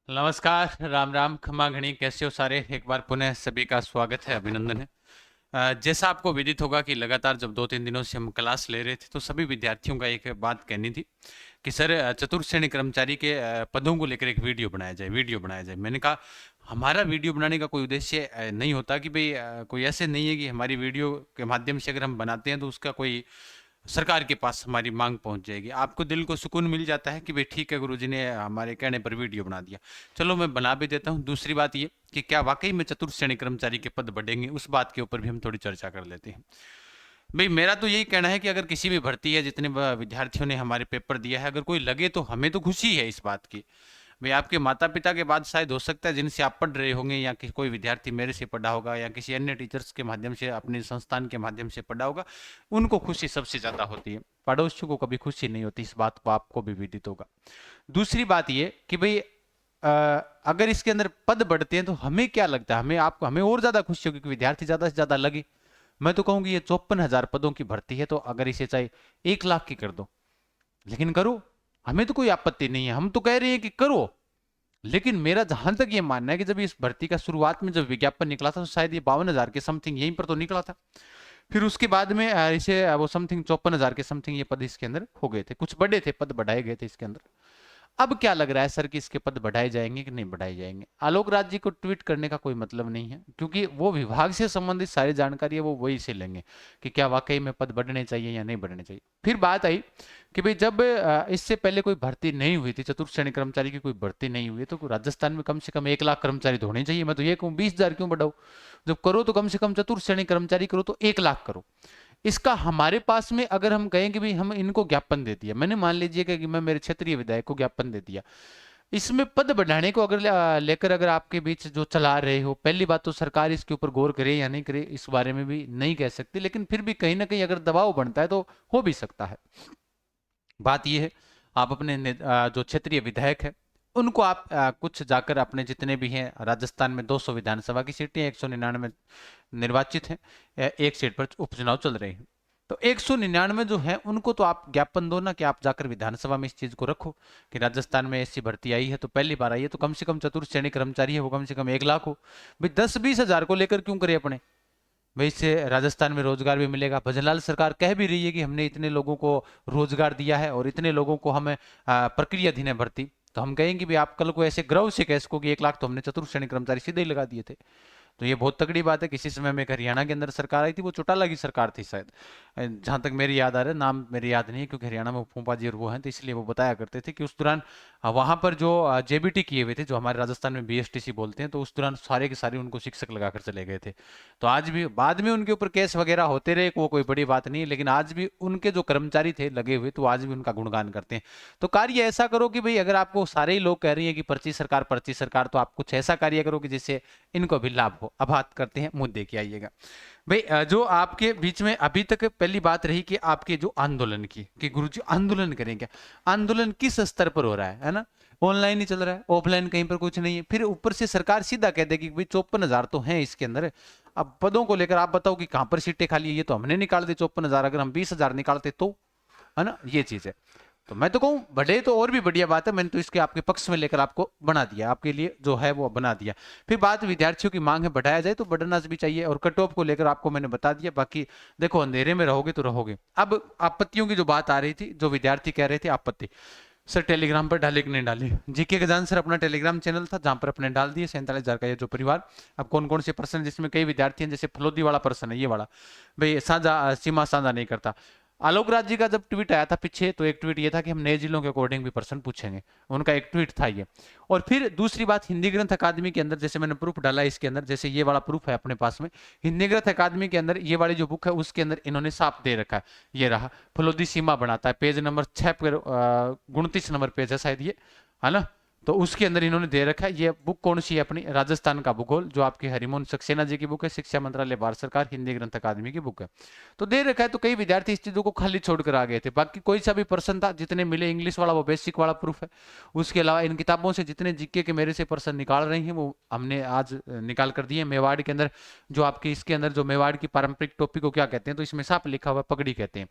नमस्कार, राम राम, खमा घणी, कैसे हो सारे। एक बार पुनः सभी का स्वागत है, अभिनंदन है। जैसा आपको विदित होगा कि लगातार जब 2-3 दिनों से हम क्लास ले रहे थे तो सभी विद्यार्थियों का एक बात कहनी थी कि सर चतुर्थ श्रेणी कर्मचारी के पदों को लेकर एक वीडियो बनाया जाए। मैंने कहा हमारा वीडियो बनाने का कोई उद्देश्य नहीं होता कि भाई कोई ऐसे नहीं है कि हमारी वीडियो के माध्यम से अगर हम बनाते हैं तो उसका कोई सरकार के पास हमारी मांग पहुंच जाएगी। आपको दिल को सुकून मिल जाता है कि भाई ठीक है, गुरुजी ने हमारे कहने पर वीडियो बना दिया, चलो मैं बना भी देता हूँ। दूसरी बात ये कि क्या वाकई में चतुर्थ श्रेणी कर्मचारी के पद बढ़ेंगे, उस बात के ऊपर भी हम थोड़ी चर्चा कर लेते हैं। भाई मेरा तो यही कहना है कि अगर किसी भी भर्ती है, जितने विद्यार्थियों ने हमारे पेपर दिया है, अगर कोई लगे तो हमें तो खुशी है इस बात की। भाई आपके माता पिता के बाद शायद हो सकता है जिनसे आप पढ़ रहे होंगे, या कोई विद्यार्थी मेरे से पढ़ा होगा या किसी अन्य टीचर्स के माध्यम से अपने संस्थान के माध्यम से पढ़ा होगा, उनको खुशी सबसे ज्यादा होती है। पड़ोसियों को कभी खुशी नहीं होती, इस बात को आपको भी विदित होगा। दूसरी बात ये कि भाई अगर इसके अंदर पद बढ़ते हैं तो हमें क्या लगता है, हमें और ज्यादा खुशी होगी कि विद्यार्थी ज्यादा से ज्यादा लगे। मैं तो कहूंगी ये 54,000 पदों की भर्ती है, तो अगर इसे चाहे 1 लाख की कर दो, लेकिन करो। हमें तो कोई आपत्ति नहीं है, हम तो कह रहे हैं कि करो। लेकिन मेरा जहां तक ये मानना है कि जब इस भर्ती का शुरुआत में जब विज्ञापन निकला था तो शायद ये 52,000 के समथिंग यहीं पर तो निकला था। फिर उसके बाद में इसे वो समथिंग 54,000 के समथिंग ये पद इसके अंदर हो गए थे, कुछ बड़े थे पद, बढ़ाए गए थे इसके अंदर। अब क्या लग रहा है सर कि इसके पद बढ़ाए जाएंगे कि नहीं बढ़ाए जाएंगे? आलोक राज जी को ट्वीट करने का कोई मतलब नहीं है, क्योंकि वो विभाग से संबंधित सारी जानकारी है वो वही से लेंगे कि क्या वाकई में पद बढ़ने चाहिए या नहीं बढ़ने चाहिए। फिर बात आई कि भाई जब इससे पहले कोई भर्ती नहीं हुई थी, चतुर्थ श्रेणी कर्मचारी की कोई भर्ती नहीं हुई है, तो राजस्थान में कम से कम 1 लाख कर्मचारी तो होने चाहिए। मैं तो ये कहूँ 20,000 क्यों बढ़ाओ? जब करो तो कम से कम चतुर्थ श्रेणी कर्मचारी करो तो 1 लाख करो। इसका हमारे पास में अगर हम कहें कि भाई हम इनको ज्ञापन दे दिया, मैंने मान लीजिए कि मैं मेरे क्षेत्रीय विधायक को ज्ञापन दे दिया, इसमें पद बढ़ाने को अगर लेकर अगर आपके बीच जो चला रहे हो, पहली बात तो सरकार इसके ऊपर गौर करे या नहीं करे इस बारे में भी नहीं कह सकती, लेकिन फिर भी कहीं ना कहीं अगर दबाव बनता है तो हो भी सकता है। बात यह है, आप अपने जो क्षेत्रीय विधायक है उनको आप कुछ जाकर अपने जितने भी हैं, राजस्थान में 200 विधानसभा की सीटें 199 निर्वाचित हैं, एक सीट पर उपचुनाव चल रहे हैं, तो 199 जो है उनको तो आप ज्ञापन दो ना कि आप जाकर विधानसभा में इस चीज को रखो कि राजस्थान में ऐसी भर्ती आई है, तो पहली बार आई है, तो कम से कम चतुर्थ श्रेणी कर्मचारी है वो कम से कम 1 लाख हो। भाई 10-20 हजार को लेकर क्यों करे अपने? भाई इससे राजस्थान में रोजगार भी मिलेगा। भजनलाल सरकार कह भी रही है कि हमने इतने लोगों को रोजगार दिया है और इतने लोगों को हमें प्रक्रियाधीन है भर्ती, तो हम कहेंगे भी आप कल को ऐसे गर्व से कह सको कि 1 लाख तो हमने चतुर्थ श्रेणी कर्मचारी सीधे ही लगा दिए थे। तो ये बहुत तगड़ी बात है। किसी समय में एक हरियाणा के अंदर सरकार आई थी, वो चौटाला की सरकार थी शायद, जहां तक मेरी याद आ रहा है, नाम मेरी याद नहीं है क्योंकि हरियाणा में फूफा जी और वो हैं, तो इसलिए वो बताया करते थे कि उस दौरान वहां पर जो जेबीटी किए हुए थे, जो हमारे राजस्थान में बीएसटीसी बोलते हैं, तो उस दौरान सारे के सारे उनको शिक्षक लगाकर चले गए थे। तो आज भी बाद में उनके ऊपर केस वगैरह होते रहे, वो कोई बड़ी बात नहीं, लेकिन आज भी उनके जो कर्मचारी थे लगे हुए, तो आज भी उनका गुणगान करते हैं। तो कार्य ऐसा करो कि भाई अगर आपको सारे ही लोग कह रही है कि पर्ची सरकार, तो आप कुछ ऐसा कार्य करो कि जिससे इनको भी लाभ हो। अब बात करते हैं मुद्दे की, आइएगा। भाई जो आपके बीच में अभी तक पहली बात रही कि आपके जो आंदोलन की कि गुरुजी आंदोलन करें क्या, आंदोलन किस स्तर पर हो रहा है ना? ऑनलाइन ही चल रहा है, ऑफलाइन कहीं पर कुछ नहीं है। फिर ऊपर से सरकार सीधा कह देगी भाई 54,000 तो हैं इसके अंदर, अब पदों को लेकर आप बताओ कि कहां पर सीटें खाली है, ये तो हमने निकाल दी 54,000, अगर हम 20,000 निकालते तो, है ना, ये चीज है। तो मैं तो कहूँ बढ़े तो और भी बढ़िया बात है, मैंने तो इसके आपके पक्ष में लेकर आपको बना दिया, आपके लिए जो है वो बना दिया। फिर बात विद्यार्थियों की मांग है, बढ़ाया जाए तो बढ़ना भी चाहिए, और कट ऑफ को लेकर आपको मैंने बता दिया। बाकी देखो अंधेरे में रहोगे तो रहोगे। अब आपत्तियों की जो बात आ रही थी, जो विद्यार्थी कह रहे थे आपत्ति, सर टेलीग्राम पर डाले कि नहीं डाले? जीके का जान सर अपना टेलीग्राम चैनल था जहां पर अपने डाल दिए 47,000 का ये जो परिवार। अब कौन कौन से पर्सन, जिसमें कई विद्यार्थी हैं, जैसे फलोदी वाला पर्सन है ये वाला, भाई साझा सीमा साझा नहीं करता। आलोक राज जी का जब ट्वीट आया था पीछे, तो एक ट्वीट ये था कि हम नए जिलों के अकॉर्डिंग भी पर्सन पूछेंगे, उनका एक ट्वीट था ये। और फिर दूसरी बात, हिंदी ग्रंथ अकादमी के अंदर, जैसे मैंने प्रूफ डाला इसके अंदर, जैसे ये वाला प्रूफ है अपने पास में, हिंदी ग्रंथ अकादमी के अंदर ये वाली जो बुक है उसके अंदर इन्होंने साफ दे रखा है, ये रहा, फलोदी सीमा बनाता है, पेज नंबर 6 पर 29 नंबर पेज है शायद ये, है ना? तो उसके अंदर इन्होंने दे रखा है। ये बुक कौन सी है? अपनी राजस्थान का भूगोल, जो आपके हरिमोहन सक्सेना जी की बुक है, शिक्षा मंत्रालय भारत सरकार हिंदी ग्रंथ अकादमी की बुक है। तो दे रखा है, तो कई विद्यार्थी इस चीजों को खाली छोड़कर आ गए थे। बाकी कोई सा भी पर्सन था, जितने मिले इंग्लिश वाला वो बेसिक वाला प्रूफ है, उसके अलावा इन किताबों से जितने जीके के मेरे से पर्सन निकाल रहे हैं वो हमने आज निकाल कर दिए। मेवाड़ के अंदर जो आपके इसके अंदर जो मेवाड़ की पारंपरिक टोपी को क्या कहते हैं, तो इसमें साफ लिखा हुआ पगड़ी कहते हैं,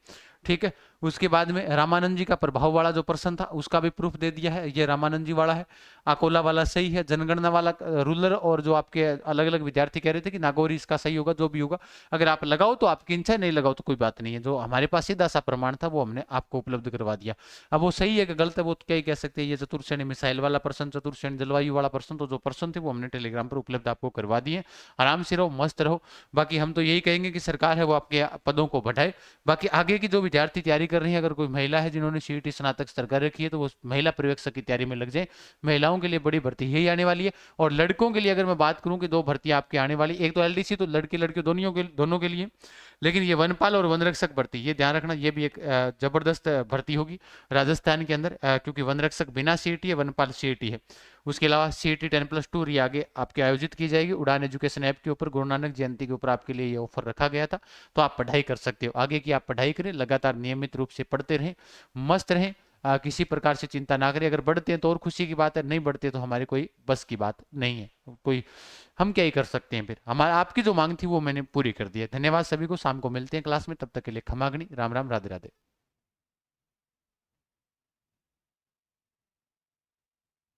ठीक है। उसके बाद में रामानंद जी का प्रभाव वाला जो पर्सन था उसका भी प्रूफ दे दिया है, ये रामानंद जी वाला है। है, अकोला वाला सही है, जनगणना वाला रूरल, और जो आपके अलग अलग विद्यार्थी कह रहे थे कि नागौरी इसका सही होगा, जो भी होगा अगर आप लगाओ तो आपकी इच्छा, नहीं लगाओ तो कोई बात नहीं है। जो हमारे पास सीधा सा प्रमाण था वो हमने आपको उपलब्ध करवा दिया। अब वो सही है कि गलत है वो तो क्या ही कह सकते हैं। ये चतुर्श्रेणी मिसाइल वाला प्रश्न, चतुर्श्रेणी जलवायु वाला प्रश्न, तो जो प्रश्न थे वो हमने टेलीग्राम पर उपलब्ध आपको करवा दिए। आराम से रहो, मस्त रहो। बाकी हम तो यही कहेंगे कि सरकार है वो आपके पदों को बढ़ाए। बाकी आगे की जो विद्यार्थी तैयारी कर रही है, अगर कोई महिला है जिन्होंने सीईटी स्नातक स्तर कर रखी है तो वो महिला पर्यवेक्षक की तैयारी में लग जाए। महिलाओं के लिए बड़ी भर्ती यही आने वाली है। और लड़कों के लिए अगर मैं बात करूं कि दो भर्तियां आपकी आने वाली, एक तो एलडीसी, तो लड़के लड़के दोनों के लिए, लेकिन ये वनपाल और वनरक्षक भर्ती, ये ध्यान रखना, ये भी एक जबरदस्त भर्ती होगी राजस्थान के अंदर, क्योंकि वनरक्षक बिना सीईटी है, वनपाल सीईटी है। उसके अलावा सीईटी 10+2 ये आगे आपके आयोजित की जाएगी उड़ान एजुकेशन ऐप के ऊपर। गुरु नानक जयंती के ऊपर आपके लिए ये ऑफर रखा गया था, तो आप पढ़ाई कर सकते हो। आगे की आप पढ़ाई करें, लगातार नियमित रूप से पढ़ते रहें, मस्त रहें, किसी प्रकार से चिंता ना करें। अगर बढ़ते हैं तो और खुशी की बात है, नहीं बढ़ते तो हमारे कोई बस की बात नहीं है। कोई हम क्या ही कर सकते हैं, फिर हमारा आपकी जो मांग थी वो मैंने पूरी कर दी है। धन्यवाद सभी को, शाम को मिलते हैं क्लास में, तब तक के लिए खमागनी, राम राम, राधे राधे।